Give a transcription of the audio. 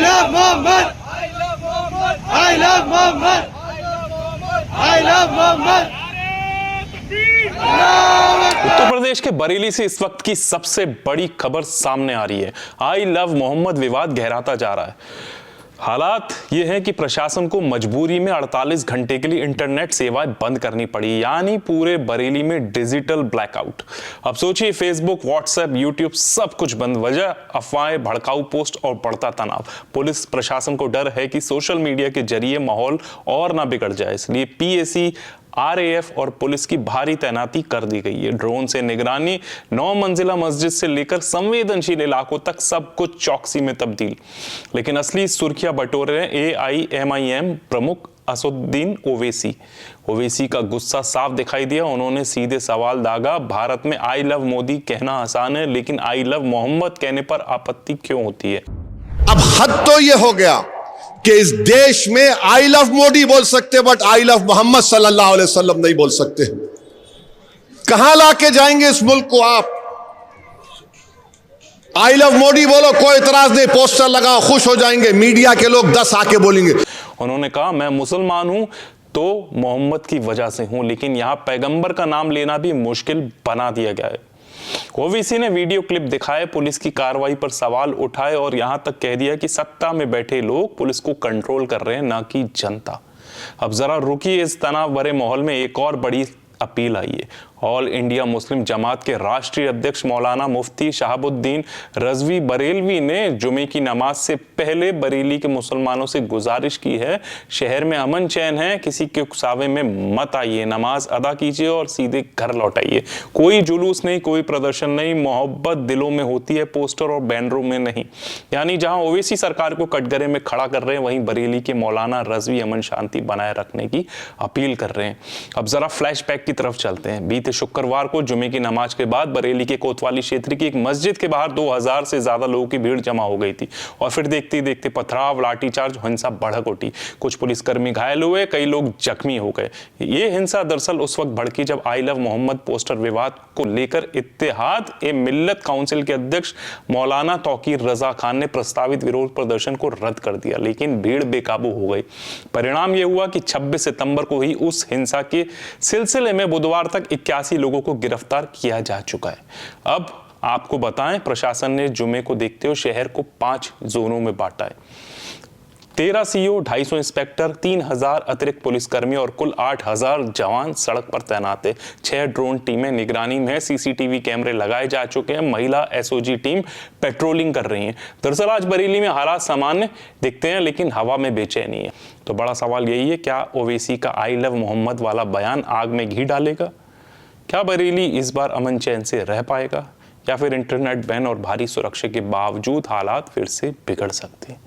love Muhammad. I love Muhammad. I love Muhammad. Uttar Pradesh के बरेली से इस वक्त की सबसे बड़ी खबर सामने आ रही है। आई लव मोहम्मद विवाद गहराता जा रहा है। हालात ये हैं कि प्रशासन को मजबूरी में 48 घंटे के लिए इंटरनेट सेवाएं बंद करनी पड़ी, यानी पूरे बरेली में डिजिटल ब्लैकआउट। अब सोचिए, फेसबुक, व्हाट्सएप, यूट्यूब सब कुछ बंद। वजह अफवाहें, भड़काऊ पोस्ट और बढ़ता तनाव। पुलिस प्रशासन को डर है कि सोशल मीडिया के जरिए माहौल और ना बिगड़ जाए, इसलिए पीएसी, आरएएफ और पुलिस की भारी तैनाती कर दी गई है। ड्रोन से निगरानी, 9 मंजिला मस्जिद से लेकर संवेदनशील इलाकों तक सब कुछ चौकसी में तब्दील। लेकिन असली सुर्खियां बटोर रहे हैं एआईएमआईएम प्रमुख असदुद्दीन ओवैसी। ओवैसी का गुस्सा साफ दिखाई दिया। उन्होंने सीधे सवाल दागा, भारत में आई लव मोदी कहना आसान है, लेकिन आई लव मोहम्मद कहने पर आपत्ति क्यों होती है? अब हद तो यह हो गया कि इस देश में आई लव मोदी बोल सकते बट आई लव मोहम्मद सल्लल्लाहु अलैहि वसल्लम नहीं बोल सकते। कहां लाके जाएंगे इस मुल्क को आप? आई लव मोदी बोलो, कोई इतराज नहीं, पोस्टर लगाओ, खुश हो जाएंगे। मीडिया के लोग 10 आके बोलेंगे। उन्होंने कहा, मैं मुसलमान हूं तो मोहम्मद की वजह से हूं, लेकिन यहां पैगंबर का नाम लेना भी मुश्किल बना दिया गया है। ओवैसी ने वीडियो क्लिप दिखाए, पुलिस की कार्रवाई पर सवाल उठाए और यहां तक कह दिया कि सत्ता में बैठे लोग पुलिस को कंट्रोल कर रहे हैं, ना कि जनता। अब जरा रुकिए, इस तनाव भरे माहौल में एक और बड़ी अपील आई है। ऑल इंडिया मुस्लिम जमात के राष्ट्रीय अध्यक्ष मौलाना मुफ्ती शहाबुद्दीन रजवी बरेलवी ने जुमे की नमाज से पहले बरेली के मुसलमानों से गुजारिश की है, शहर में अमन चैन है, किसी के उकसावे में मत आइए, नमाज अदा कीजिए और सीधे घर लौटाइए। कोई जुलूस नहीं, कोई प्रदर्शन नहीं, मोहब्बत दिलों में होती है, पोस्टर और बैनरों में नहीं। यानी जहां ओवैसी सरकार को कटघरे में खड़ा कर रहे हैं, वहीं बरेली के मौलाना रजवी अमन शांति बनाए रखने की अपील कर रहे हैं। अब जरा फ्लैशबैक की तरफ चलते हैं। बीते शुक्रवार को जुमे की नमाज के बाद बरेली के कोतवाली क्षेत्र की एक मस्जिद के बाहर 2000 से ज्यादा लोगों की भीड़ जमा हो गई थी और फिर देखते ही देखते पथराव, लाठीचार्ज, हिंसा भड़क उठी। कुछ पुलिसकर्मी घायल हुए, कई लोग जख्मी हो गए। ये हिंसा दरअसल उस वक्त भड़की जब आई लव मोहम्मद पोस्टर विवाद को लेकर इत्तेहाद ए मिल्लत काउंसिल के अध्यक्ष मौलाना तौकीर रजा खान ने प्रस्तावित विरोध प्रदर्शन को रद्द कर दिया, लेकिन भीड़ बेकाबू हो गई। परिणाम यह हुआ कि 26 सितंबर को ही उस हिंसा के सिलसिले में बुधवार तक 81 लोगों को गिरफ्तार किया जा चुका है। अब आपको बताएं, प्रशासन ने जुमे को देखते हुए शहर को 5 जोनों में बांटा है। 13 सीओ, 250 इंस्पेक्टर, 3000 अतिरिक्त पुलिसकर्मी और कुल 8000 जवान सड़क पर तैनात है। 6 ड्रोन टीमें निगरानी में, सीसीटीवी कैमरे लगाए जा चुके हैं। महिला एसओजी टीम पेट्रोलिंग कर रही है। दरअसल आज बरेली में हालात सामान्य दिखते हैं, लेकिन हवा में बेचैनी है। तो बड़ा सवाल यही है, क्या ओवैसी का आई लव मोहम्मद वाला बयान आग में घी डालेगा? क्या बरेली इस बार अमन चैन से रह पाएगा, या फिर इंटरनेट बैन और भारी सुरक्षा के बावजूद हालात फिर से बिगड़ सकते हैं?